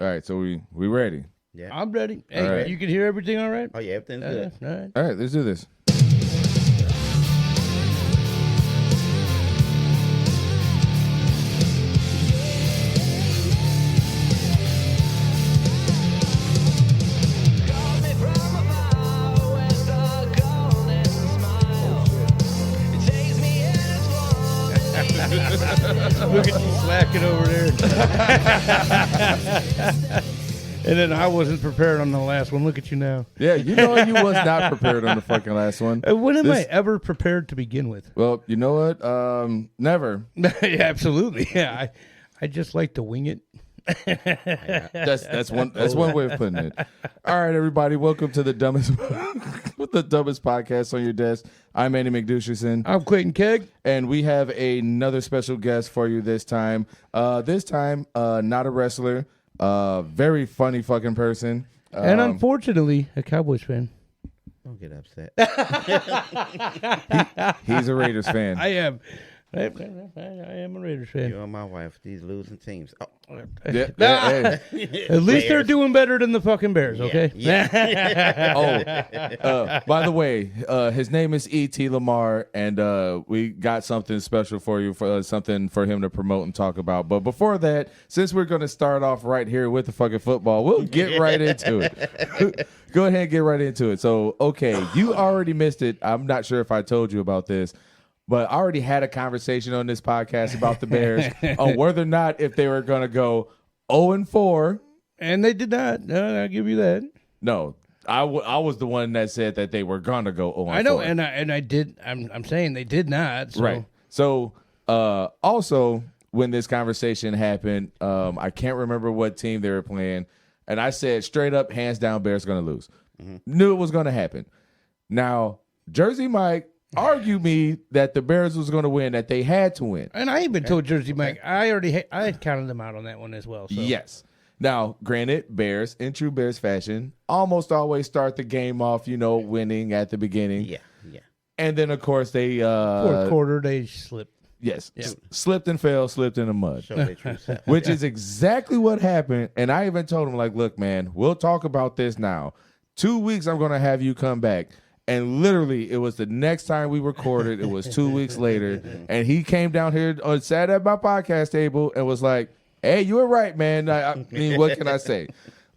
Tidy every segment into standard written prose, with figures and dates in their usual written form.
All right, so we ready. Yeah. I'm ready. Hey, right. you can hear everything all right? Oh, yeah, everything's good. All right. All right, let's do this. Look at you slacking over there. And then I wasn't prepared on the last one. Look at you now. Yeah, you know you was not prepared on the fucking last one. When am I ever prepared to begin with? Well, you know what? Never. Yeah, absolutely. Yeah, I just like to wing it. That's one way of putting it. All right, everybody, welcome to the dumbest podcast on your desk. I'm Andy McDoucherson. I'm Clayton Kegg, and we have another special guest for you this time. Not a wrestler, very funny fucking person, and unfortunately, a Cowboys fan. Don't get upset. He's a Raiders fan. I am. I am a Raiders fan. You and my wife, these losing teams. Oh. Hey. At least they're doing better than the fucking Bears, okay? Yeah. By the way, his name is E.T. Lamar, and we got something special for you, for something for him to promote and talk about. But before that, since we're going to start off right here with the fucking football, we'll get right into it. Go ahead and get right into it. So, okay, you already missed it. I'm not sure if I told you about this. But I already had a conversation on this podcast about the Bears on whether or not if they were going to go 0-4. And they did not. No, I'll give you that. No, I was the one that said that they were going to go 0-4. I know, and I did. I'm saying they did not. So. Right. So also, when this conversation happened, I can't remember what team they were playing. And I said straight up, hands down, Bears going to lose. Mm-hmm. Knew it was going to happen. Now, Jersey Mike argued me that the Bears was going to win, that they had to win. And I even told Jersey Mike, I had counted them out on that one as well. So. Yes. Now, granted, Bears, in true Bears fashion, almost always start the game off, winning at the beginning. Yeah. And then, of course, they... fourth quarter, they slipped. Yes. Yeah. Slipped and fell, slipped in the mud. Show their true self. Which is exactly what happened. And I even told him, like, look, man, we'll talk about this now. 2 weeks, I'm going to have you come back. And literally, it was the next time we recorded. It was 2 weeks later. And he came down here sat at my podcast table and was like, hey, you were right, man. I mean, what can I say?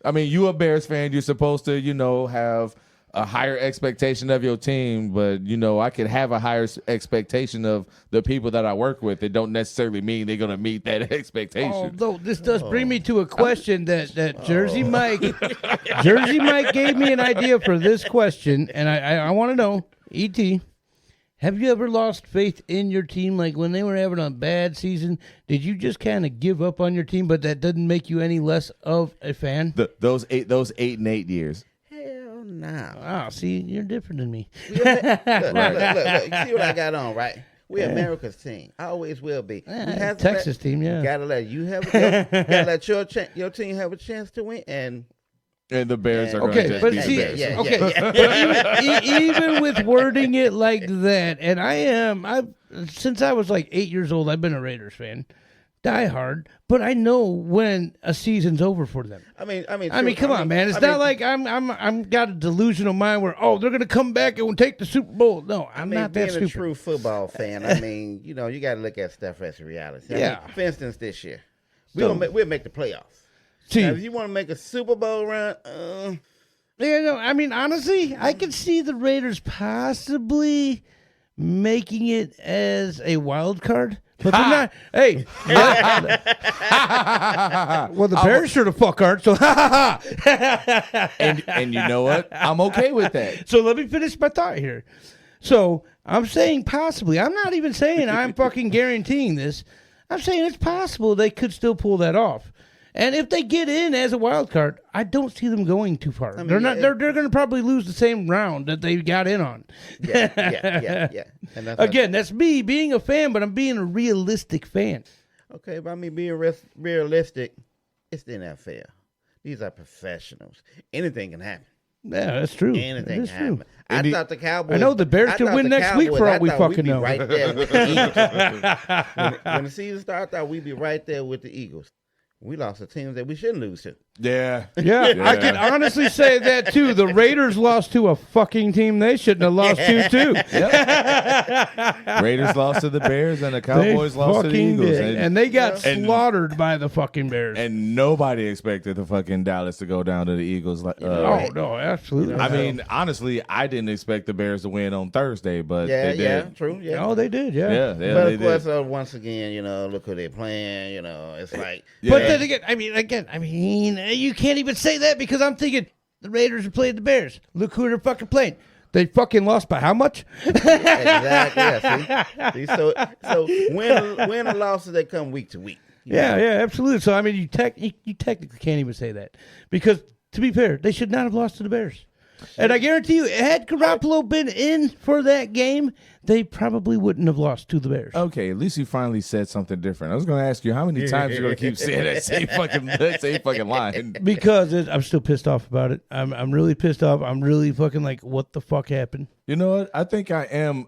I mean, you a Bears fan. You're supposed to, have a higher expectation of your team. But, I could have a higher expectation of the people that I work with. It don't necessarily mean they're going to meet that expectation. Although this does bring me to a question that Jersey Mike gave me an idea for this question. And I want to know, E.T., have you ever lost faith in your team? Like when they were having a bad season, did you just kind of give up on your team, but that doesn't make you any less of a fan? Those 8 years. No. Oh, see, you're different than me. Look, see what I got on, right? We're America's team. I always will be. Texas team, yeah. Gotta let you have your team have a chance to win, and the Bears are going okay, to but just see, be the Bears. Yeah. But even with wording it like that, and I since I was like 8 years old, I've been a Raiders fan. Die hard, but I know when a season's over for them. I mean, come on, man. It's not like I'm got a delusional mind where they're gonna come back and take the Super Bowl. No, I'm not that stupid. Being a true football fan, I mean, you got to look at stuff as reality. Yeah. For instance, this year we'll make the playoffs. See, now, if you want to make a Super Bowl run, I mean, honestly, I could see the Raiders possibly making it as a wild card. But they're not. Hey, well, the Bears sure the fuck aren't. So, and you know what? I'm okay with that. So let me finish my thought here. So I'm saying possibly. I'm not even saying I'm fucking guaranteeing this. I'm saying it's possible they could still pull that off. And if they get in as a wild card, I don't see them going too far. I mean, they're not. They're going to probably lose the same round that they got in on. Yeah. And again, that's me being a fan, but I'm being a realistic fan. Okay, but I mean being realistic, it's the NFL. These are professionals. Anything can happen. Yeah, that's true. Anything can happen. I thought the Cowboys. I know the Bears could win next week for all we fucking know. Right there with the Eagles. When the season started, I thought we'd be right there with the Eagles. We lost to teams that we shouldn't lose to. Yeah. Yeah, I can honestly say that too. The Raiders lost to a fucking team they shouldn't have lost to too. Raiders lost to the Bears and the Cowboys lost to the fucking Eagles. did. And they got And- slaughtered by the fucking Bears. And nobody expected the fucking Dallas to go down to the Eagles. oh no, absolutely. I mean, honestly, I didn't expect the Bears to win on Thursday, but Yeah, they yeah, did. true. Yeah. oh, they did. Yeah. Yeah, But they of course, did. once again, look who they're playing. It's like, But Yeah. then again, you can't even say that because I'm thinking the Raiders are playing the Bears. Look who they're fucking playing. They fucking lost by how much? exactly. Yeah, see, so win or losses, they come week to week. Yeah, absolutely. So I mean, you technically can't even say that because to be fair, they should not have lost to the Bears. And I guarantee you, had Garoppolo been in for that game, they probably wouldn't have lost to the Bears. Okay, at least you finally said something different. I was going to ask you how many times you're going to keep saying that same fucking line. Because I'm still pissed off about it. I'm really pissed off. I'm really fucking like, what the fuck happened? You know what? I think I am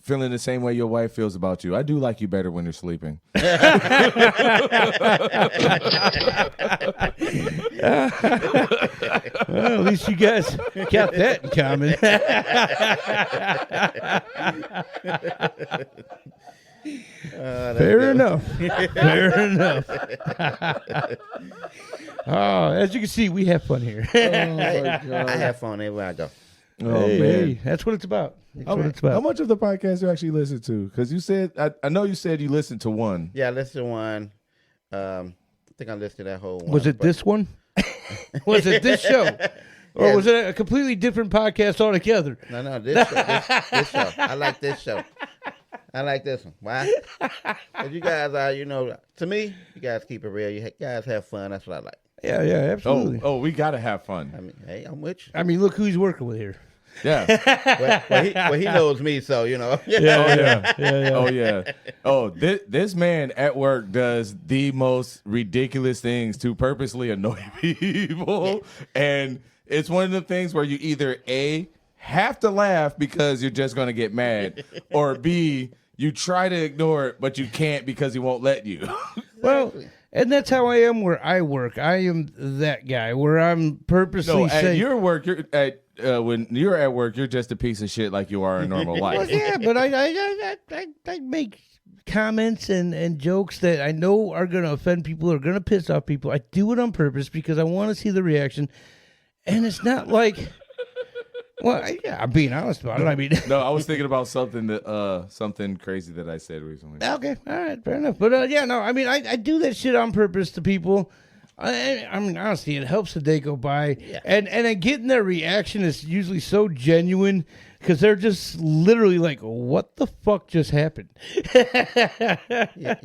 feeling the same way your wife feels about you. I do like you better when you're sleeping. Well, at least you guys got that in common. Fair enough. Fair enough. Oh, as you can see, we have fun here. I have fun everywhere I go. Oh, Hey, man. that's what it's about. That's How, what it's about. how much of the podcast you actually listen to? Because you said, I know you said you listened to one. Yeah, I listened to one. I think I listened to that whole one. Was it but- this one? Was it this show? Or Yeah. was it a completely different podcast altogether? No, this show. This show. I like this show. I like this one. Why? Because you guys are, to me, you guys keep it real. You guys have fun. That's what I like. Yeah, absolutely. Oh, we got to have fun. I mean, hey, I'm with you. I mean, look who he's working with here. Yeah. Well, he knows me, so, Yeah. Oh, yeah. Oh, this man at work does the most ridiculous things to purposely annoy people. And it's one of the things where you either A, have to laugh because you're just going to get mad, or B, you try to ignore it, but you can't because he won't let you. Well, and that's how I am where I work. I am that guy where I'm purposely No, at saying, your work, when you're at work, you're just a piece of shit like you are in normal well, life. yeah, but I make comments and jokes that I know are going to offend people, are going to piss off people. I do it on purpose because I want to see the reaction. And it's not like, well, yeah, I'm being honest about it. I mean, No, I was thinking about something crazy that I said recently. okay, all right, fair enough. But yeah, no, I mean, I do that shit on purpose to people. I mean, honestly, it helps the day go by, and then getting their reaction is usually so genuine because they're just literally like, "What the fuck just happened?" Yeah.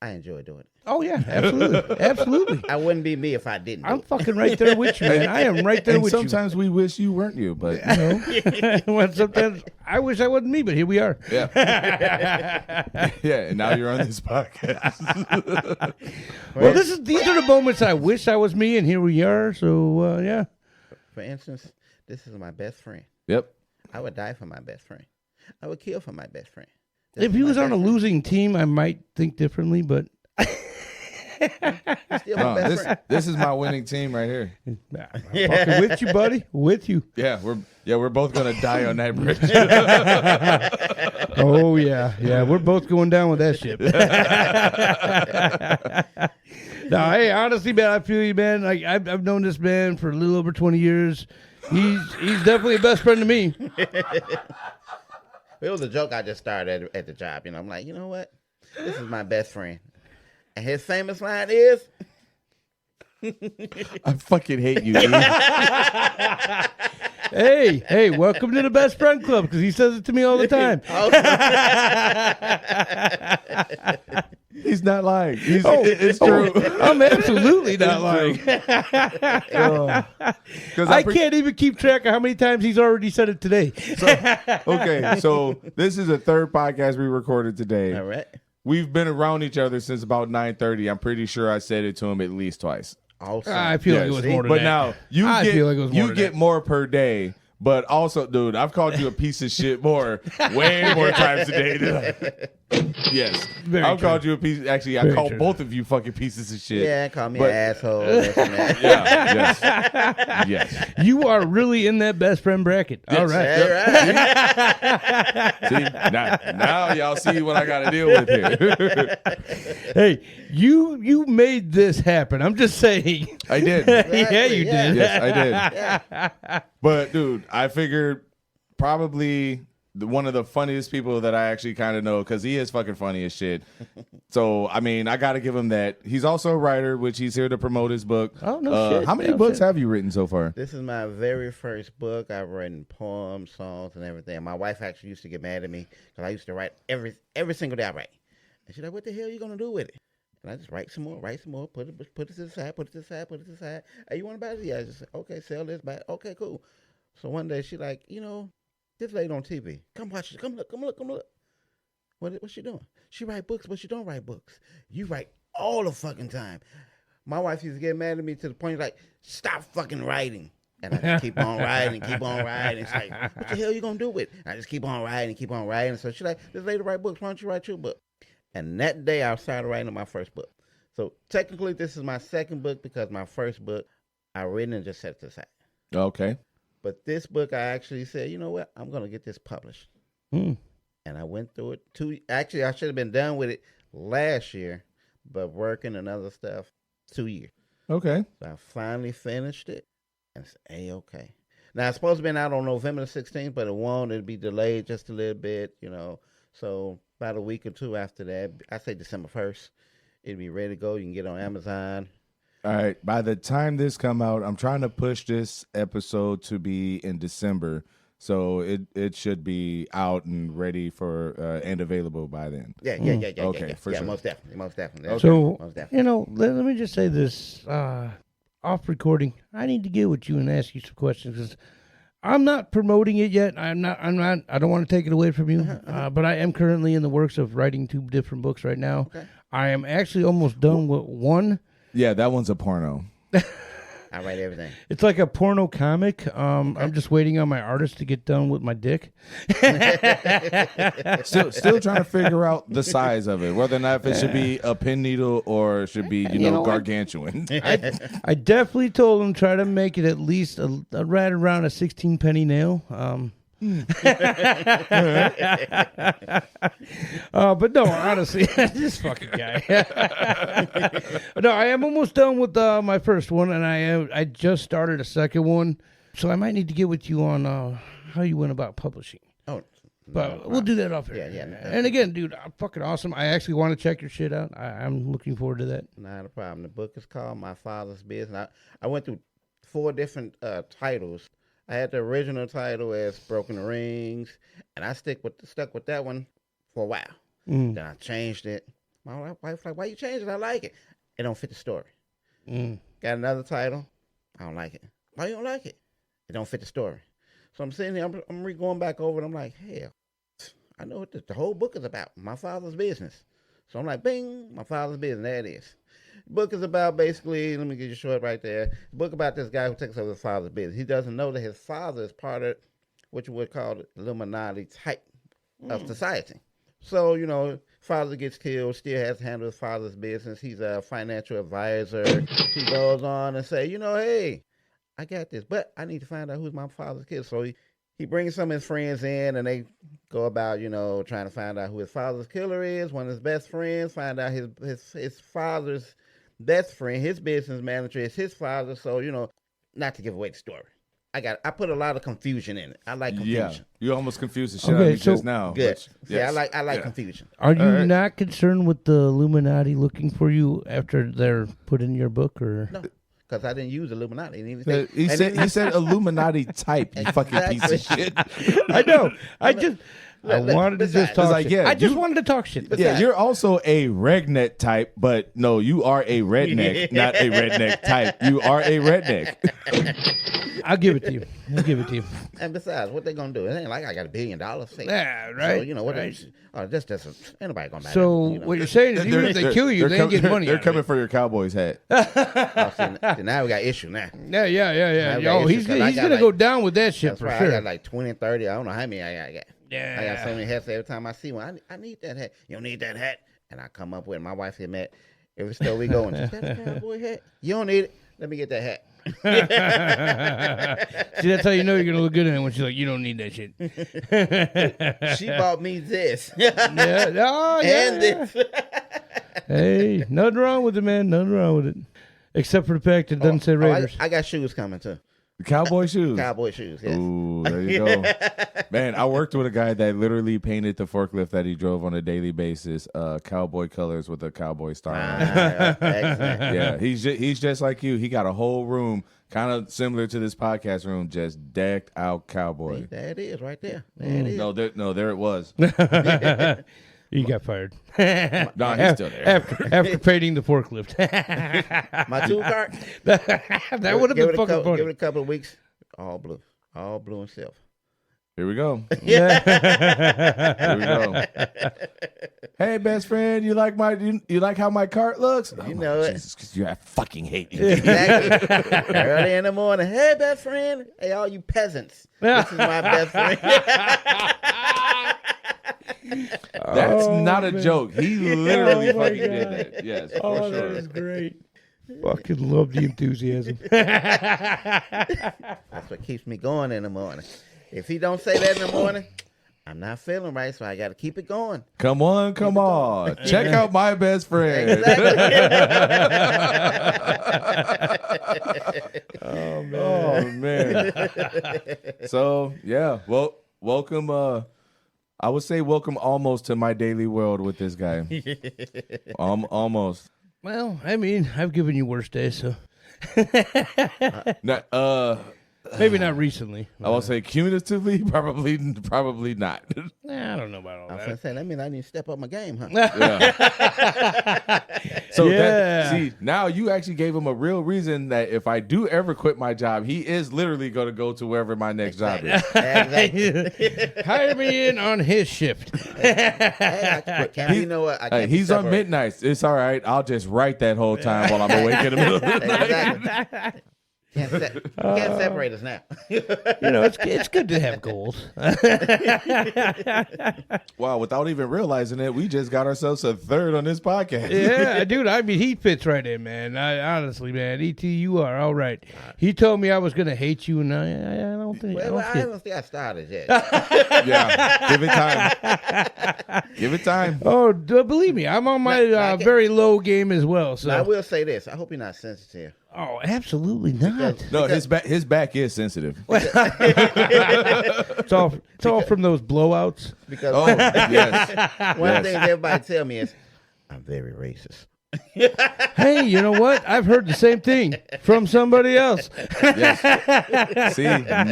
I enjoy doing it. Oh yeah, absolutely, absolutely. I wouldn't be me if I didn't. I'm fucking right there with you, man. I am right there And with sometimes we wish you weren't you, but you know. you. Well, sometimes I wish I wasn't me, but here we are. Yeah. Yeah, and now you're on this podcast. Well, these are the moments I wish I was me, and here we are. So yeah. For instance, this is my best friend. Yep. I would die for my best friend. I would kill for my best friend. If he was on a losing team, I might think differently, but Still my best friend. This is my winning team right here. I'm fucking with you, buddy. With you. Yeah, we're both gonna die on that bridge. Oh yeah, we're both going down with that ship. No, hey, honestly, man, I feel you, man. Like I've known this man for a little over 20 years. He's definitely a best friend to me. It was a joke I just started at the job. I'm like, you know what? This is my best friend. And his famous line is, I fucking hate you, dude. Hey, welcome to the best friend club because he says it to me all the time. He's not lying. It's true. I'm absolutely not lying. I Because can't even keep track of how many times he's already said it today. Okay, so this is the third podcast we recorded today. all right. We've been around each other since about 9:30. I'm pretty sure I said it to him at least twice. Awesome. I feel like it Yes. was more than But that. now you I get feel like it was more you than get that. more per day. But also, dude, I've called you a piece of shit way more times a day than Yes. Very I've true. called you a piece. Actually, I Very called true. both of you fucking pieces of shit. Yeah, call me But- an asshole. This and that. Yeah. Yes. Yes. You are really in that best friend bracket. All right. Yeah, right. See, now y'all see what I got to deal with here. Hey, you made this happen. I'm just saying. I did. Yeah, you yeah. did. Yes, I did. But dude, I figured probably one of the funniest people that I actually kind of know, because he is fucking funny as shit. So I mean, I got to give him that. He's also a writer, which he's here to promote his book. Oh, no shit. How many No books shit. have you written so far? This is my very first book. I've written poems, songs, and everything. My wife actually used to get mad at me because I used to write every single day I write. And she's like, what the hell are you going to do with it? And I just write some more, put it to the side, put it to the side, put it to the side. Hey, you want to buy it? Yeah, I just said, okay, sell this, buy it. Okay, cool. So one day she like, this lady on TV. Come watch it. Come look. What's she doing? She write books, but she don't write books. You write all the fucking time. My wife used to get mad at me to the point like, stop fucking writing. And I just keep on writing. It's like, what the hell you gonna do with it? And I just keep on writing. So she's like, this lady write books. Why don't you write your book? And that day I started writing my first book. So technically this is my second book because my first book I written and just set it aside. Okay. But this book I actually said, you know what? I'm gonna get this published. Hmm. And I went through it actually I should have been done with it last year, but working and other stuff, 2 years. Okay. So I finally finished it. And it's A-okay. Now, it's supposed to be out on November the 16th, but it won't. It'll be delayed just a little bit, So about a week or two after that, I say December 1st, it'll be ready to go. You can get it on Amazon. All right. By the time this come out, I'm trying to push this episode to be in December, so it should be out and ready for and available by then. Yeah. Okay, yeah. for Yeah, sure. most definitely. Okay. So, Most definitely. let me just say this off recording. I need to get with you and ask you some questions because I'm not promoting it yet. I don't want to take it away from you, but I am currently in the works of writing 2 different books right now. Okay. I am actually almost done with one. Yeah, that one's a porno. I write everything. It's like a porno comic. I'm just waiting on my artist to get done with my dick. Still trying to figure out the size of it, whether or not if it should be a pin needle or it should be, You know what? gargantuan. I definitely told him try to make it at least right around a 16 penny nail. But no, honestly, this fucking guy. No, I am almost done with my first one, and I just started a second one, so I might need to get with you on how you went about publishing. Oh, But we'll do that off air. Yeah. And again, dude, I'm fucking awesome. I actually want to check your shit out. I'm looking forward to that. Not a problem. The book is called My Father's Business. I went through 4 different titles. I had the original title as Broken Rings, and I stuck with that one for a while. Then I changed it. My wife's like, why you change it? I like it. It don't fit the story. Got another title. I don't like it. Why you don't like it? It don't fit the story. So I'm sitting there, I'm going back over it. I'm like, hell, I know what the whole book is about. My father's business. So I'm like, bing, my father's business. There it is. The book is about basically, let me get you short right there. The book about this guy who takes over his father's business. He doesn't know that his father is part of what you would call the Illuminati type of society. So, father gets killed, still has to handle his father's business. He's a financial advisor. He goes on and say, hey, I got this, but I need to find out who's my father's kid. So he brings some of his friends in, and they go about, trying to find out who his father's killer is. One of his best friends, find out his father's best friend, his business manager is his father. So, not to give away the story. I put a lot of confusion in it. I like confusion. Yeah, you almost confused the shit out of me so- just now. Good. Which, Yeah, yes. I like confusion. Are you right. not concerned with the Illuminati looking for you after they're put in your book, or No, because I didn't use Illuminati. He said Illuminati type, you fucking piece of shit. I know. I wanted to just besides, talk like, shit. yeah, I just you- wanted to talk shit. Yeah, you're also a redneck type, but no, you are a redneck, not a redneck type. You are a redneck. I'll give it to you. And besides, what they gonna do? It ain't like I got $1 billion. Yeah, right. So, what? right. This doesn't. Ain't nobody gonna buy So that. what you're saying is, even if they kill you, they ain't getting money. They're out of coming it. for your Cowboys hat. Now we got issue now. Yeah. Now we got Yo, issues, he's 'cause I he's got gonna like- go down with that shit That's for right. sure. I got like 20 and 30. I don't know how many I got. Yeah. I got so many hats. Every time I see one, I need that hat. You don't need that hat. And I come up with it. My wife said, "Matt, every store we go, is that a cowboy hat? You don't need it. Let me get that hat." See, that's how you know you're gonna look good in it when she's like, "You don't need that shit." She bought me this. Yeah. Oh, yeah. And this. Hey, nothing wrong with it, man. Nothing wrong with it, except for the fact it doesn't say Raiders. I got shoes coming too. The cowboy shoes. Cowboy shoes. Yes. Ooh, there you go. Man, I worked with a guy that literally painted the forklift that he drove on a daily basis, cowboy colors with a cowboy star on it. Excellent. Yeah, he's just like you. He got a whole room, kind of similar to this podcast room, just decked out cowboy. There it is, right there. There it is. There it was. You got fired. No, he's still there. After painting the forklift. My tool cart. That would have been fucking funny. Give it a couple of weeks. All blue and silver. Here we go. Yeah. Here we go. Hey, best friend, you like how my cart looks? You know it. Jesus, 'cause I fucking hate you. Exactly. Early in the morning. Hey, best friend. Hey, all you peasants. This is my best friend. That's not a joke. He literally Oh, my fucking did God. that. Yes, Oh, for that sure. is great. Fucking love the enthusiasm. That's what keeps me going in the morning. If he don't say that in the morning, I'm not feeling right, so I got to keep it going. Come on. Check out my best friend. Oh, man. Oh man. So yeah, well, welcome. I would say welcome almost to my daily world with this guy. Almost. Well, I mean, I've given you worse days, so Not, maybe not recently. I will say cumulatively, probably not. Nah, I don't know about all I was that. going to say, that means I need to step up my game, huh? Yeah. So Yeah. see, now you actually gave him a real reason that if I do ever quit my job, he is literally going to go to wherever my next job is. Exactly. Hire me in on his shift. You know what? I can't He's be on separated. midnights. It's all right. I'll just write that whole time while I'm awake in the middle of the night. Exactly. Can't separate us now. You know, it's good to have goals. Wow, without even realizing it, we just got ourselves a third on this podcast. Yeah, dude. I mean, he fits right in, man. Honestly, man, ET, you are all right. He told me I was gonna hate you, and I don't think. Well, I I haven't think I started yet. Yeah, give it time. Give it time. Oh, believe me, I'm on my very low game as well. So Now, I will say this. I hope you're not sensitive. Oh, absolutely not. No, his back is sensitive. It's all from those blowouts. Because Oh, yes. one thing everybody tell me is, I'm very racist. Hey, you know what? I've heard the same thing from somebody else. Yes. See,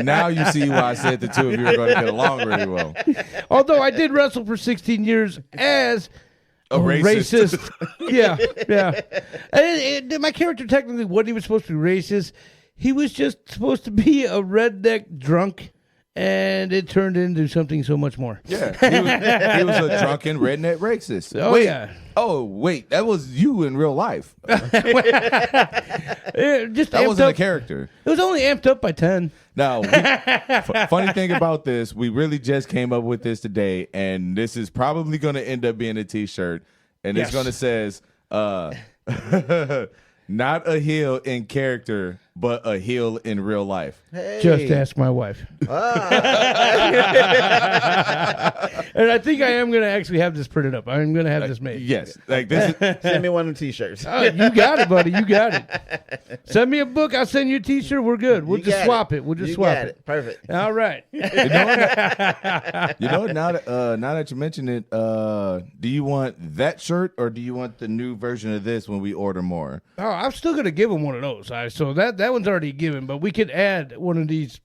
now you see why I said the two of you are going to get along really well. Although I did wrestle for 16 years as A racist. Yeah. And my character technically wasn't even supposed to be racist. He was just supposed to be a redneck drunk, and it turned into something so much more. Yeah, he was a drunken redneck racist. Oh, wait, yeah. Oh, wait, that was you in real life. Just That amped wasn't a up. character. It was only amped up by 10. Now, funny thing about this, we really just came up with this today, and this is probably going to end up being a T-shirt, and Yes. it's going to says, not a heel in character, but a heel in real life. Hey. Just ask my wife. And I think I am going to actually have this printed up. I'm going to have this made. Yes, like this. Is, Send me one of the t-shirts. Oh, you got it, buddy. You got it. Send me a book. I'll send you a T-shirt. We're good. We'll You just got swap it. We'll just You swap got it. Perfect. All right. you know what? Now that you mention it, do you want that shirt or do you want the new version of this when we order more? Oh, I'm still going to give him one of those. So that one's already given, but we could add one of these,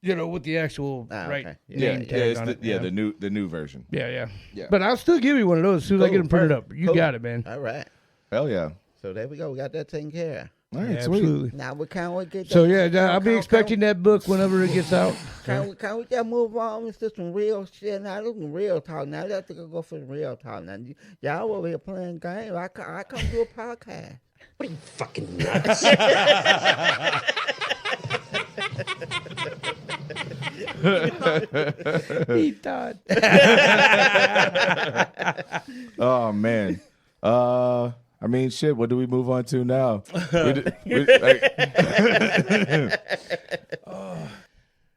with the actual right okay. name Yeah, tag it's on the, it. yeah, the new version. Yeah. Yeah. But I'll still give you one of those as soon as I get them printed perfect. up. You Cool. got it, man. All right. Hell yeah! So there we go. We got that taken care of. All right, Yeah, sweet. absolutely. Now we can't wait to get So that- yeah, I'll be can- expecting that book whenever it gets out. Can we just move on? It's just some real shit. Now look some real talk. Now let's go for some real talk. Now y'all over here playing games. I come do a podcast. What are you fucking nuts? He thought. Oh man. I mean, shit. What do we move on to now?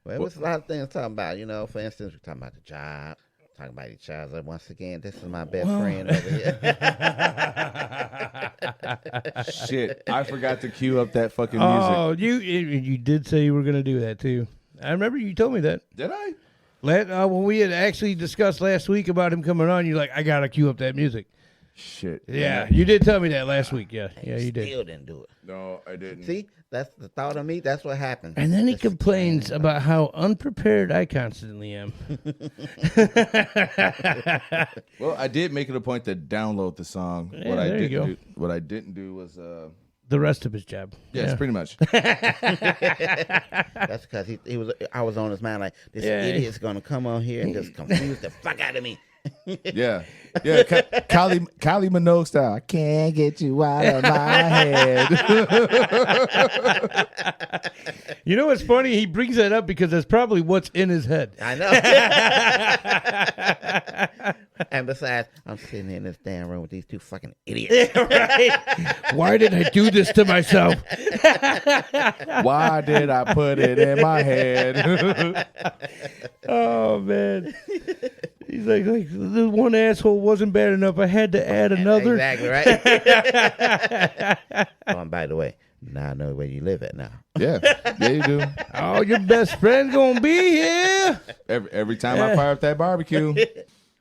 Well, there's a lot of things to talk about. You know, for instance, we're talking about the job, talking about each other. Once again, this is my best friend over here. Shit, I forgot to cue up that fucking music. Oh, you did say you were going to do that too. I remember you told me that. Did I? When we had actually discussed last week about him coming on, you're like, I got to cue up that music. Shit. Yeah, you did tell me that last week. Yeah, you did. Still didn't do it. No, I didn't. See, that's the thought of me. That's what happened. And then he complains about how unprepared I constantly am. Well, I did make it a point to download the song. Yeah, What there you go. What I didn't do was The rest of his job. yes, pretty much. That's because he was. I was on his mind like this idiot's gonna come on here and just confuse the fuck out of me. Yeah. Kylie Minogue style. I can't get you out of my head. You know what's funny? He brings that up because that's probably what's in his head. I know. And besides, I'm sitting in this damn room with these two fucking idiots. Right? Why did I do this to myself? Why did I put it in my head? Oh man. He's like the one asshole wasn't bad enough. I had to add another. Exactly right. Oh, and by the way, now I know where you live at now. Yeah, you do. Oh, your best friend's gonna be here. Every time I fire up that barbecue,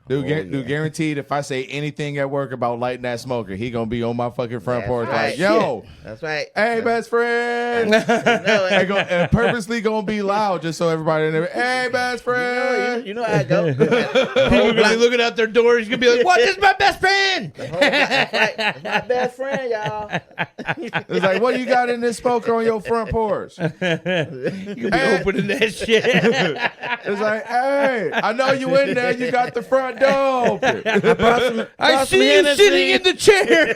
dude, guaranteed if I say anything at work about lighting that smoker, he gonna be on my fucking front That's porch right. like, yo, That's right. hey, best friend. And purposely gonna be loud just so everybody in there, hey, best friend. You know how I go. People are gonna be looking out their doors. He's gonna be like, "What? This is my best friend." That's right. That's my best friend, y'all. It's like, what do you got in this smoker on your front porch? You could be opening that shit. It's like, hey, I know you in there. You got the front door open. I see you sitting in the chair.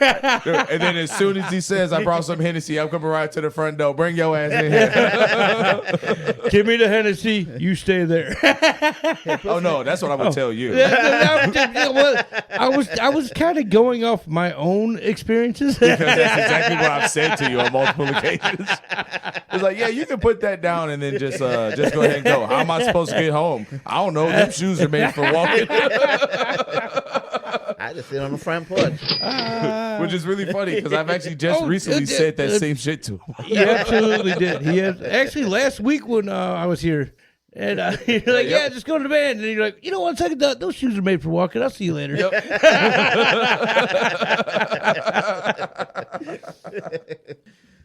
And then as soon as he says, I brought some Hennessy, I'm coming right to the front door. Bring your ass in here. Give me the Hennessy. You stay there. Oh, no, that's what I would tell you. I was kind of going off my own experiences. Because that's exactly what I've said to you on multiple occasions. It's like, yeah, you can put that down and then just go ahead and go. How am I supposed to get home? I don't know. Them shoes are made for walking. I just sit on the front porch. Which is really funny because I've actually just recently said that same shit to him. He absolutely did. He has actually last week when I was here. And you're like, yeah, just go to the band. And you're like, you know, 1 second, those shoes are made for walking. I'll see you later. Yep.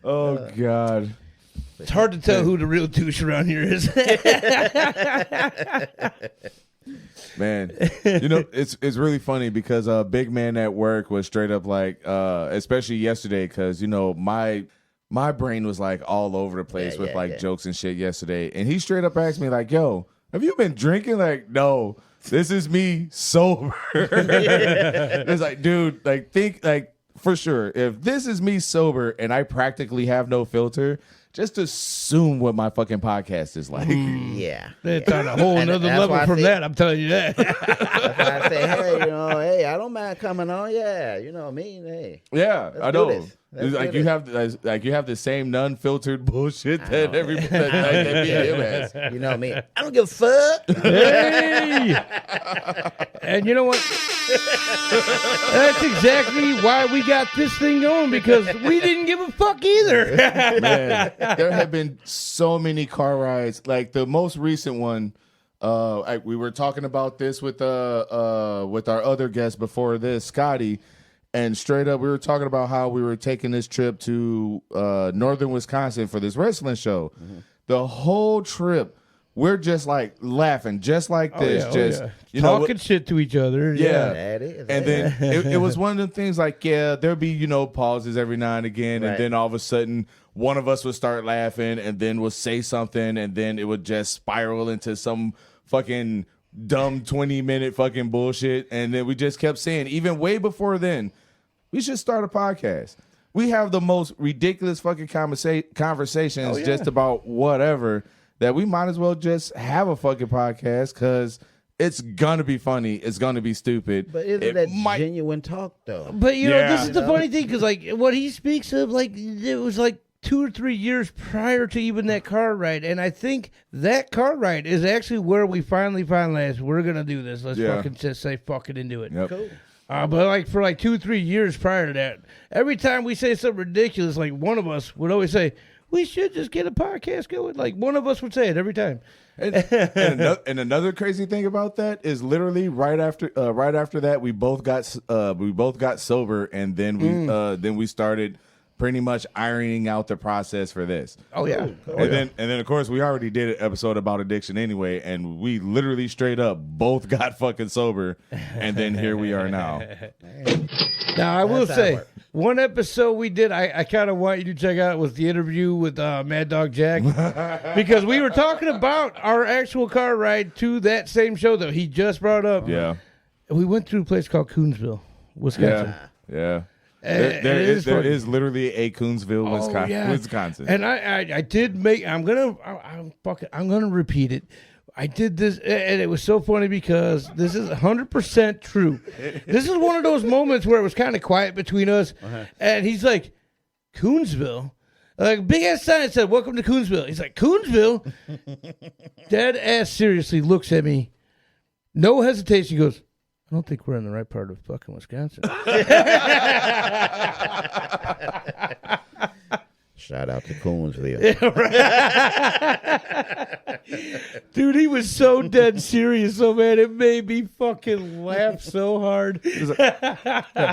Oh, God. It's hard to tell who the real douche around here is. Man, you know, it's really funny because big man at work was straight up like, especially yesterday, because, you know, my brain was like all over the place with jokes and shit yesterday. And he straight up asked me like, yo, have you been drinking? Like, no, this is me sober. It's like, dude, like think like for sure, if this is me sober and I practically have no filter, just assume what my fucking podcast is like. Yeah. It's on a whole nother level from that, I'm telling you that. That's why I say, hey, I don't mind coming on. Yeah, you know me. Hey. Yeah, Let's I do know. this. Let's It's like do you this. have the same non-filtered bullshit that every that me and him has. You know me. I don't give a fuck. Hey! And you know what? That's exactly why we got this thing going, because we didn't give a fuck either. Man, there have been so many car rides. Like the most recent one, we were talking about this with our other guest before this, Scotty. And straight up, we were talking about how we were taking this trip to northern Wisconsin for this wrestling show. Mm-hmm. The whole trip, we're just like laughing, just like this, you talking shit to each other. Yeah, That is. and then it was one of the things like, there'd be pauses every now and again, Right. and then all of a sudden one of us would start laughing, and then would say something, and then it would just spiral into some fucking dumb 20-minute fucking bullshit, and then we just kept saying, even way before then, we should start a podcast. We have the most ridiculous fucking conversations just about whatever that we might as well just have a fucking podcast because it's gonna be funny. It's gonna be stupid. But isn't that genuine talk though? But you know, Yeah. this is the funny thing because like what he speaks of, like it was like 2 or 3 years prior to even that car ride, and I think that car ride is actually where we finally finalized we're gonna do this. Let's fucking just say fuck it and do it. Yep. Cool. But like for like 2 or 3 years prior to that, every time we say something ridiculous, like one of us would always say, "We should just get a podcast going." Like one of us would say it every time. And another crazy thing about that is literally right after that we both got sober, and then we started pretty much ironing out the process for this. Oh yeah. And then of course we already did an episode about addiction anyway, and we literally straight up both got fucking sober, and then here we are now. Now I will That's how it say works. one episode we did I kind of want you to check out was the interview with Mad Dog Jack because we were talking about our actual car ride to that same show that he just brought up. Yeah. We went through a place called Coonsville, Wisconsin. Yeah. And There it there funny. is literally a Coonsville, Oh, yeah. Wisconsin. And I did make. I'm gonna repeat it. I did this, and it was so funny because this is 100% true. This is one of those moments where it was kind of quiet between us, and he's like, "Coonsville." Like a big ass sign said, "Welcome to Coonsville." He's like, "Coonsville." Dead ass seriously looks at me, no hesitation. He goes, "I don't think we're in the right part of fucking Wisconsin." Shout out to Coonsville. Dude, he was so dead serious, so man, it made me fucking laugh so hard.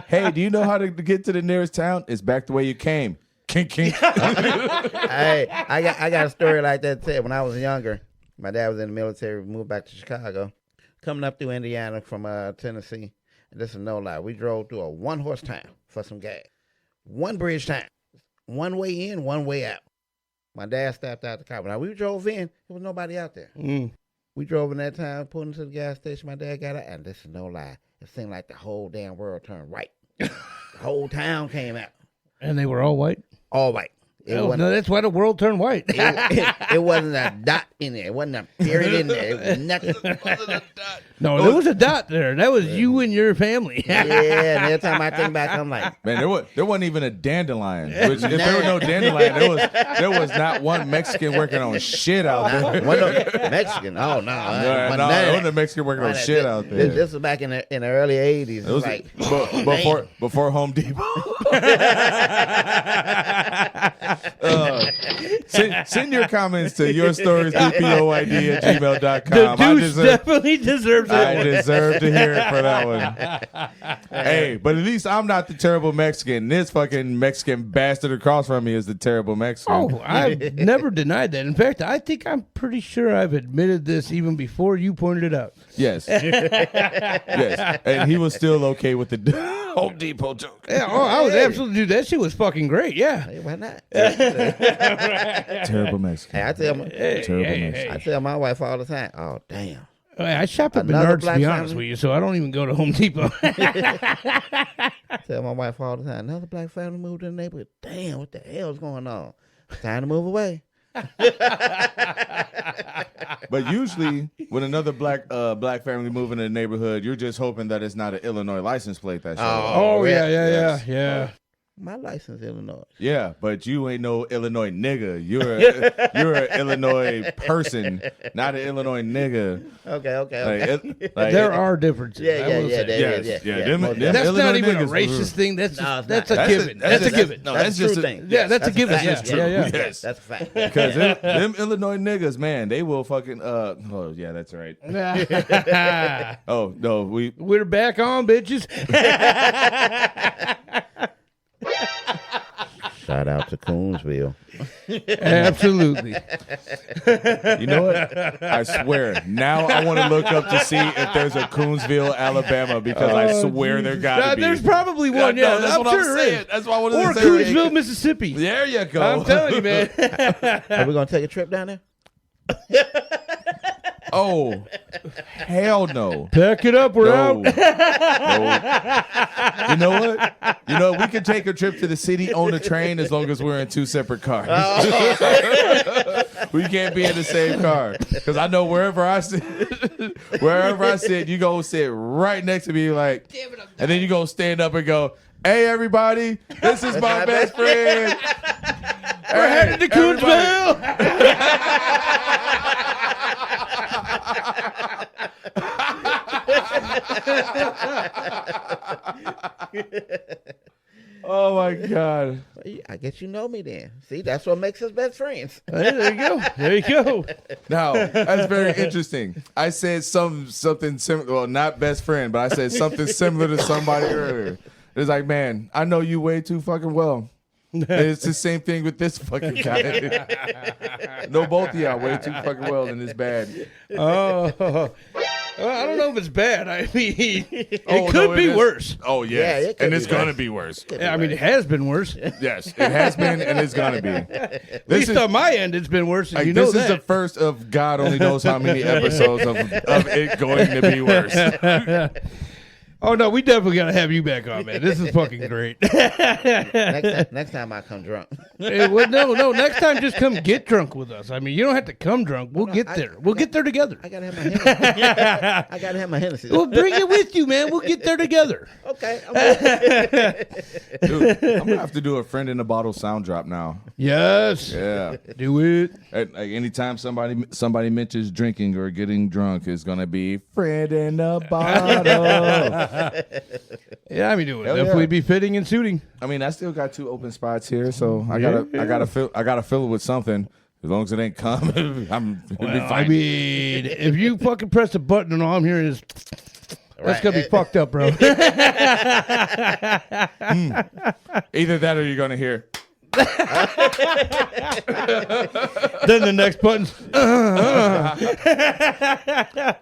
Hey, do you know how to get to the nearest town? It's back the way you came. Kink, kink. Hey, I got a story like that too. When I was younger, my dad was in the military. We moved back to Chicago, coming up through Indiana from Tennessee. And this is no lie. We drove through a 1-horse town for some gas. One bridge town. One way in, one way out. My dad stepped out the car. When we drove in, there was nobody out there. We drove in that town, pulled into the gas station. My dad got out, and this is no lie. It seemed like the whole damn world turned right. The whole town came out. And they were all white? All white. No, that's why the world turned white. It wasn't a dot in there. It wasn't a period in there. It was nothing. No, there was a dot there. That was you and your family. Yeah, and every time I think back, I'm like, Man, there wasn't even a dandelion. Which, if there was no dandelion, there was not one Mexican working on shit out there. one of Mexican. Oh, no. No, there wasn't a Mexican working on shit out there. This was back in the early 80s. It was like, before Home Depot. Send your comments to yourstoriesdpoid@gmail.com. The douche definitely deserves I it. deserve to hear it for that one. Hey, but at least I'm not the terrible Mexican. This fucking Mexican bastard across from me is the terrible Mexican. Oh, I've never denied that. In fact, I think I'm pretty sure I've admitted this even before you pointed it out. Yes. Yes. And he was still okay with the Home Depot joke. Yeah, I was absolutely, dude, that shit was fucking great. Yeah. hey, why not? Terrible Mexican. Hey, Terrible I tell my wife all the time, oh, damn. I shop at Another Menards, to black be honest family? with you, so I don't even go to Home Depot. I tell my wife all the time, another black family moved in the neighborhood. Damn, what the hell's going on? Time to move away. But usually, when another black family move into the neighborhood, you're just hoping that it's not an Illinois license plate that shows up. Oh, Yes. yeah. My license is Illinois. Yeah, but you ain't no Illinois nigga. You're an Illinois person, not an Illinois nigga. Okay. There are differences. I will say. Yes, them Most That's Illinois not even a niggas- rast thing. That's No, just, it's that's not. a given. That's a given. No, That's that's a true just thing. Yeah, that's a given. That's Yeah, true. yeah. Yes. That's a fact. Because them Illinois niggas, man, they will fucking. Oh yeah, that's right. Oh no, We're back on, bitches. Shout out to Coonsville. Absolutely. You know what? I swear. Now I want to look up to see if there's a Coonsville, Alabama, because I swear there gotta be. There's probably one. No, Yeah, that's I'm what sure I'm there saying. is. That's why I wanted Or to say. Coonsville, Mississippi. There you go. I'm telling you, man. Are we going to take a trip down there? Oh, hell no. Pack it up. We're No. out. No. You know what? We can take a trip to the city on a train as long as we're in two separate cars. We can't be in the same car because I know wherever I sit, you go sit right next to me, like, and then you go stand up and go, "Hey, everybody, this is my best friend. We're headed to Coonsville." Oh my God! I guess you know me then. See, that's what makes us best friends. There you go. There you go. Now that's very interesting. I said something similar. Well, not best friend, but I said something similar to somebody earlier. It's like, man, I know you way too fucking well. And it's the same thing with this fucking guy. No, both of y'all way too fucking well, and it's bad. Oh, well, I don't know if it's bad. I mean, it Oh, could no, be is. worse. Oh Yeah, yes, it could and be it's gonna worse. be worse. I mean, it has been worse. Yes, it has been, and it's gonna be. At least on my end, it's been worse. And Like, you know this is the that. first of God only knows how many episodes of it going to be worse. Oh no, we definitely got to have you back on, man. This is fucking great. Next time I come drunk. Hey, well, no. Next time, just come get drunk with us. I mean, you don't have to come drunk. We'll get there. We'll get there together. I gotta have my Hennessy. I gotta have my Hennessy. We'll bring it with you, man. We'll get there together. Okay. I'm good. Dude, I'm gonna have to do a friend in a bottle sound drop now. Yes. Yeah. Do it. Like anytime somebody mentions drinking or getting drunk, it's gonna be friend in a bottle. Yeah, I mean, it would Hell definitely yeah. be fitting and suiting. I mean, I still got 2 open spots here, so I gotta fill it with something. As long as it ain't cum, it'll be Well, fine. I mean, if you fucking press a button and all I'm hearing is, that's gonna be fucked up, bro. Either that or you're gonna hear. Then the next button's,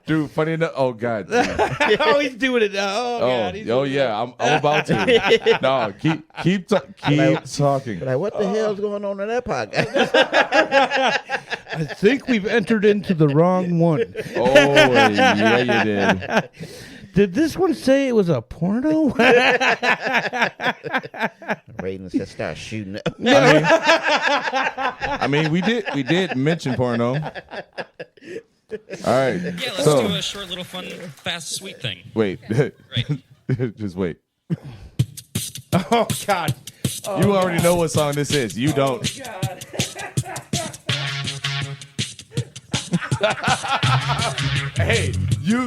Dude, funny enough. Oh God. oh, he's doing it now. Oh, God. Yeah. I'm about to. No, keep talking. Like, what the hell's going on in that podcast? I think we've entered into the wrong one. Oh yeah, you did. Did this one say it was a porno? Ratings just start shooting up. Yeah, I mean, we did mention porno. All right. Yeah, let's So do a short, little, fun, fast, sweet thing. wait. Right. Just wait. Oh, God. You already know what song this is. You don't. Hey, you're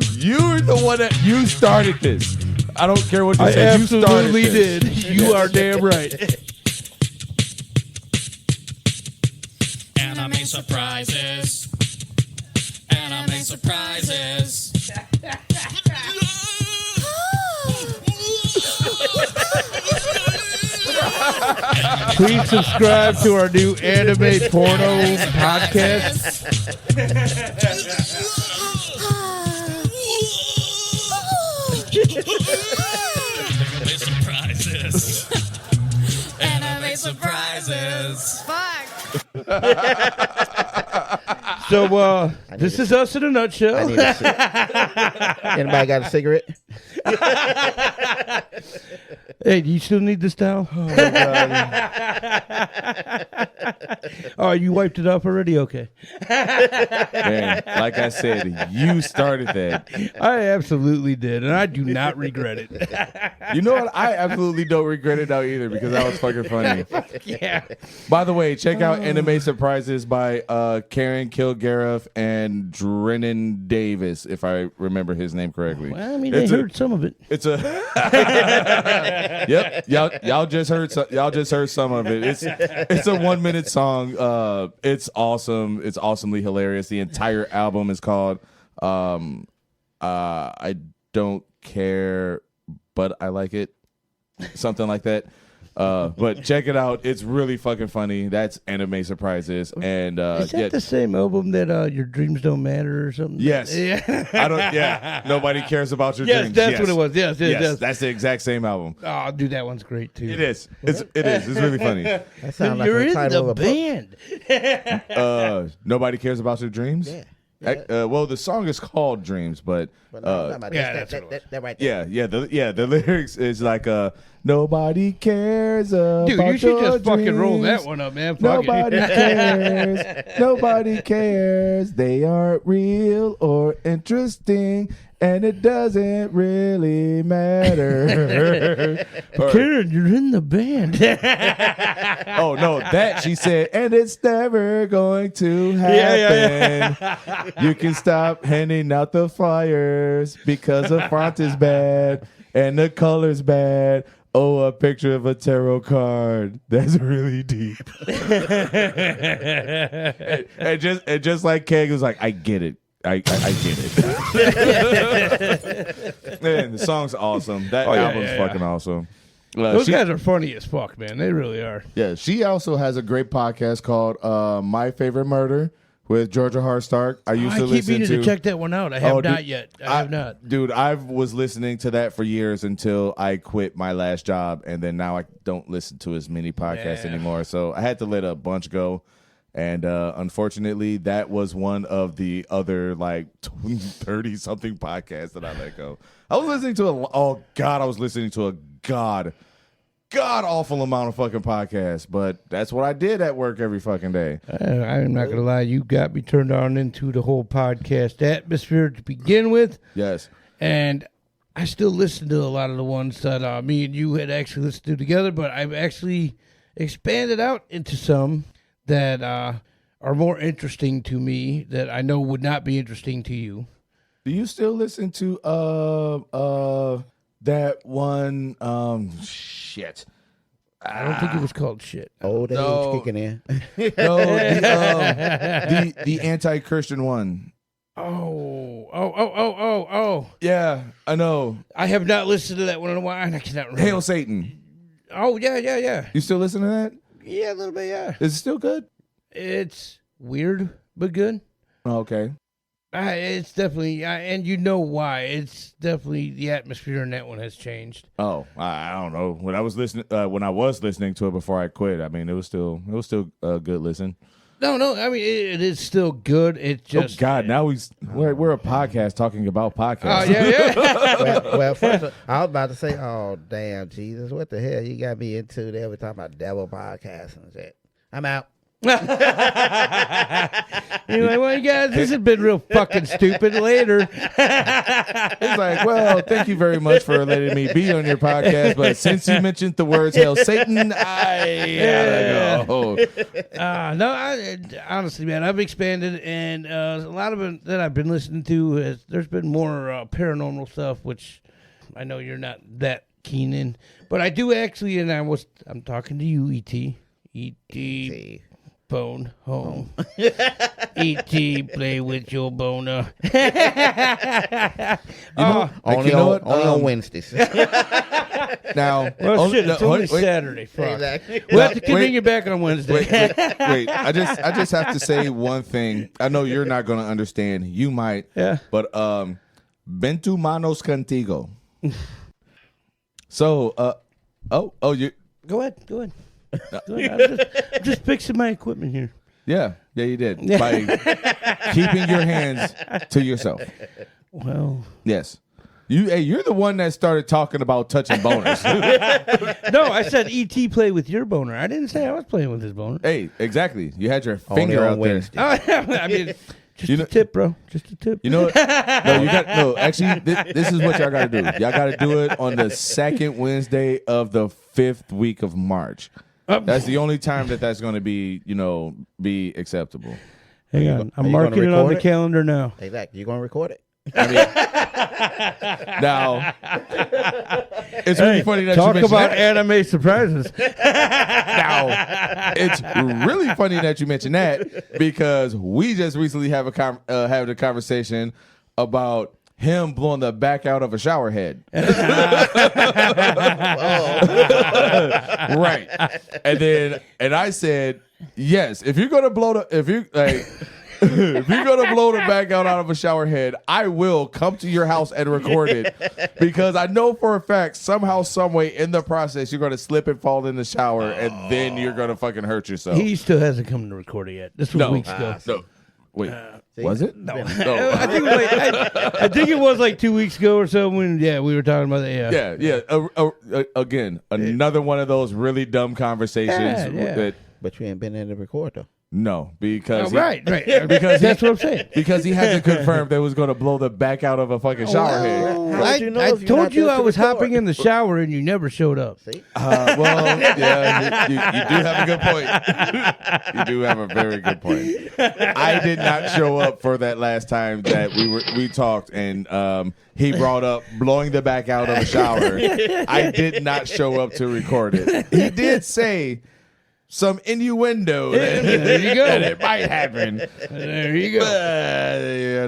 the one that you started this. I don't care what you I say. You started absolutely this. did. You are damn right. Anime surprises. Anime surprises. Please subscribe to our new anime porno podcast. Anime surprises. Anime surprises. So, this is us in a I nutshell. need a Anybody got a cigarette? Hey, do you still need this towel? Oh, you wiped it off already? Okay. Man, like I said, you started that. I absolutely did, and I do not regret it. You know what? I absolutely don't regret it now either because that was fucking funny. Yeah. By the way, check out Anime Surprises by Karen Kilgariff and Drennan Davis, if I remember his name correctly. Well, I mean, they heard some of it. It's a yep. Y'all just heard some of it. It's a 1-minute song. It's awesome. It's awesomely hilarious. The entire album is called I Don't Care, But I Like It. Something like that. But check it out. It's really fucking funny. That's Anime Surprises. And Is that the same album that Your Dreams Don't Matter or something? yes. Yeah. I don't. Yeah. Nobody cares about your Yes, dreams. that's what it was. Yes. That's the exact same album. Oh, dude, that one's great too. It is. It is. It's really funny. That sounds like You're the in title the of a book. band. Nobody cares about your dreams. Yeah. Well, the song is called Dreams, but But no, I'm talking about yeah, that right there. the lyrics is like nobody cares about Dude, you should your just fucking roll dreams. that one up, man. Fuck Nobody it. cares. Nobody cares. They aren't real or interesting, and it doesn't really matter. Or- Karen, you're in the band. oh no, that she said, and it's never going to happen. You can stop handing out the flyers because the font is bad and the color's bad. Oh, a picture of a tarot card. That's really deep. and just like Keg was like, I get it. I get it. Man, the song's awesome. That album's fucking awesome. Those guys are funny as fuck, man. They really are. Yeah, she also has a great podcast called My Favorite Murder with Georgia Hardstark. I used to keep listen meaning to check that one out. I have not yet. I have not. Dude, I was listening to that for years until I quit my last job, and then now I don't listen to as many podcasts anymore. So I had to let a bunch go. And unfortunately, that was one of the other like 30-something podcasts that I let go. I was listening to a god awful amount of fucking podcasts, but that's what I did at work every fucking day. I'm not gonna lie, you got me turned on into the whole podcast atmosphere to begin with, Yes. and I still listen to a lot of the ones that me and you had actually listened to together, but I've actually expanded out into some that are more interesting to me that I know would not be interesting to you. Do you still listen to that one shit? I don't think it was called shit. Old age No. kicking in. No, the anti-Christian one. Oh. Yeah, I know. I have not listened to that one in a while, and I cannot remember. Hail Satan. Oh, yeah. You still listen to that? Yeah, a little bit, yeah. Is it still good? It's weird, but good. Oh, okay. It's definitely, and you know why. It's definitely the atmosphere in that one has changed. Oh, I don't know. When I was listening to it before I quit, I mean, it was still a good listen. No, I mean it is still good. It just Oh God, now we're a podcast talking about podcasts. Oh yeah. well, first, I was about to say, oh, damn, Jesus, what the hell you got me into there? We're talking about devil podcasts and shit. I'm out. You're like, well, you guys, this has been real fucking stupid. Later. It's like, well, thank you very much for letting me be on your podcast, but since you mentioned the words "Hail Satan," I gotta go. No, honestly, man, I've expanded, and a lot of it that I've been listening to, there's been more paranormal stuff, which I know you're not that keen in, but I do actually, and I'm talking to you, E.T. E.T. Phone home. E.T. play with your boner. Only on Wednesdays. Now, Well, shit, it's only wait, Saturday. Fuck. Exactly. We'll have to bring wait. you back on Wednesday. wait. I just have to say one thing. I know you're not gonna understand. You might. Yeah. But Bentu manos contigo. So you. Go ahead. I'm just fixing my equipment here. Yeah, you did. By keeping your hands to yourself. Well, Yes. You're the one that started talking about touching boners. no, I said E.T. play with your boner. I didn't say I was playing with his boner. Hey, exactly. You had your Only finger on out there. Wednesday. I mean, just You know- a tip, bro. Just a tip. You know what? No, actually, this is what y'all got to do. Y'all got to do it on the second Wednesday of the 5th week of March. That's the only time that's going to be acceptable. Hang on. Are I'm you marking gonna it on the record it? calendar now. Exactly. You gonna record it? I mean, now, it's really funny that you Talk mentioned about that. anime surprises. Now, it's really funny that you mentioned that because we just recently had a conversation about him blowing the back out of a shower head. Right. And I said, yes, if you're gonna blow the back out of a shower head, I will come to your house and record it because I know for a fact somehow, some way in the process you're gonna slip and fall in the shower and then you're gonna fucking hurt yourself. He still hasn't come to record it yet. This was weeks ago. No. Wait, See? was it? No. I think it was like 2 weeks ago or so when we were talking about that. Yeah. Again, another one of those really dumb conversations Yeah. that But you ain't been in the record though. no, because Right. because That's what I'm saying. because he hasn't confirmed they was going to blow the back out of a fucking shower head. How would you know I if you're told not you there I to was record? hopping in the shower and you never showed up. See? Well, yeah, you do have a good point. You do have a very good point. I did not show up for that last time that we talked, and he brought up blowing the back out of a shower. I did not show up to record it. He did say some innuendo that, There you go. that it might happen. There you go.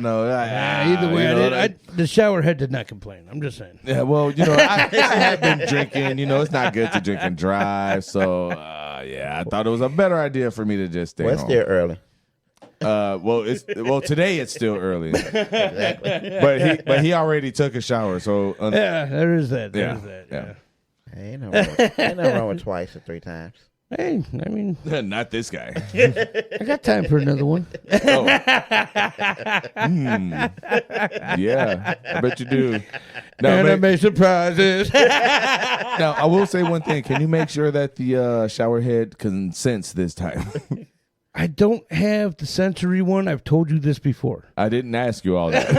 Either way, the shower head did not complain. I'm just saying. Yeah, well, I have been drinking. It's not good to drink and drive. So, I thought it was a better idea for me to just stay Well, it's home. still early. Today it's still early, Exactly. but he already took a shower. So, Yeah, there is that. There Yeah, is that. yeah. Ain't nothing wrong with twice or 3 times. Hey, I mean, not this guy. I got time for another one. Oh. Yeah, I bet you do. Anime surprises. Now, I will say one thing. Can you make sure that the shower head consents this time? I don't have the sensory one. I've told you this before. I didn't ask you all that.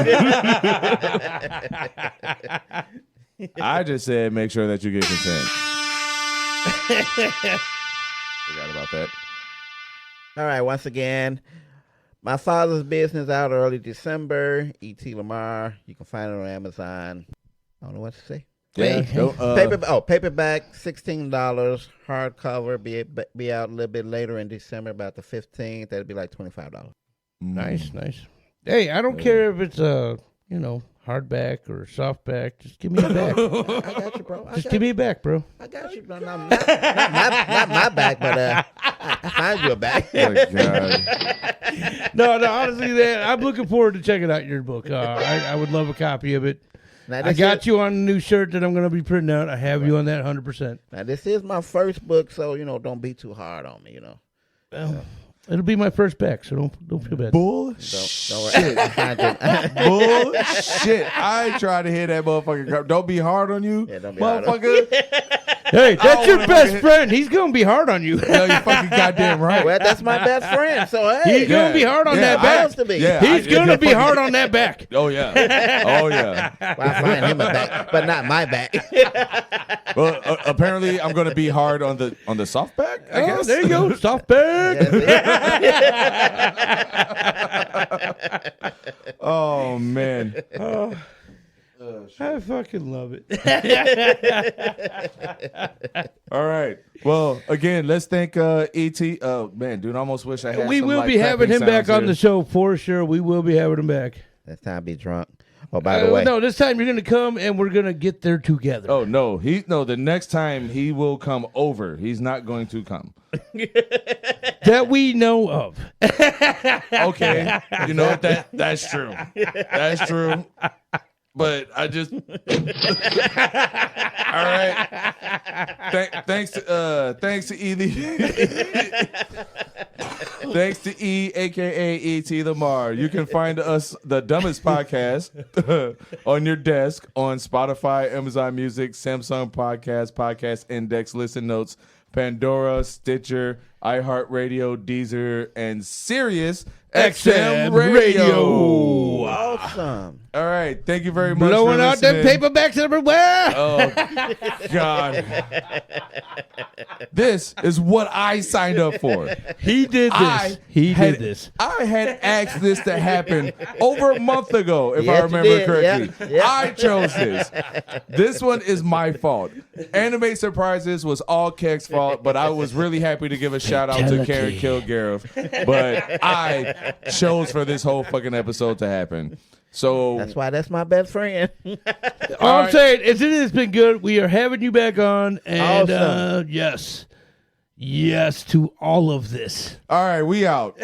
I just said make sure that you get consent. Forgot about that. All right, once again, My Father's Business out early December. E.T. Lamar. You can find it on Amazon. I don't know what to say. Yeah, Paperback, $16. Hardcover be out a little bit later in December, about the 15th. That'd be like $25. Nice. Hey, I don't care if it's hardback or softback. Just give me a back. I got you, bro. Just give me a back, bro. I got you, bro. Not my back, but I find you a back. Oh, God. No, honestly, man, I'm looking forward to checking out your book. I would love a copy of it. Now, I got you on a new shirt that I'm going to be printing out. I have you on that 100%. Now, this is my first book, so, don't be too hard on me, Well, it'll be my first back, so don't feel bad. Bullshit. Don't worry. Bullshit. I tried to hear that motherfucker. Don't be hard on you, Yeah, don't be hard on motherfucker. Hey, that's don't your wanna best hit- friend. He's going to be hard on you. No, you fucking goddamn right. Well, that's my best friend, so hey. He's going to be hard on that I back. used to be. Yeah, He's going to be hard on that back. Oh yeah. Oh yeah. Well, I find him a back, but not my back. Well, apparently I'm going to be hard on the soft back. I Oh, guess. there you go. Soft back. Oh man. I fucking love it. All right. Well, again, let's thank E.T. Oh man, dude, I almost wish I had. We some, will like, be having him clapping back sounds on the here. show for sure. We will be having him back. Next time, be drunk. Oh, by the way, No, this time you're going to come and we're going to get there together. Oh no, the next time he will come over. He's not going to come. That we know of. Okay, you know what? That's true. That's true. But I just all right. Thanks to thanks to E, aka E.T. Lamar. You can find us, the dumbest podcast, on your desk on Spotify, Amazon Music, Samsung Podcast Index, Listen Notes, Pandora, Stitcher, iHeartRadio, Deezer, and Sirius XM Radio. awesome. All right. Thank you very much Blowing for out them listening. paperbacks everywhere. Oh, God. This is what I signed up for. He did this. Did this. I had asked this to happen over a month ago, if I Yes, you remember did. correctly. Yep. I chose this. This one is my fault. Anime Surprises was all Kek's fault, but I was really happy to give a shout out to Karen Kilgariff. But I chose for this whole fucking episode to happen. So That's why that's my best friend. All I'm right. saying is it has been good. We are having you back on. And Awesome. yes. Yes to all of this. all right, we out.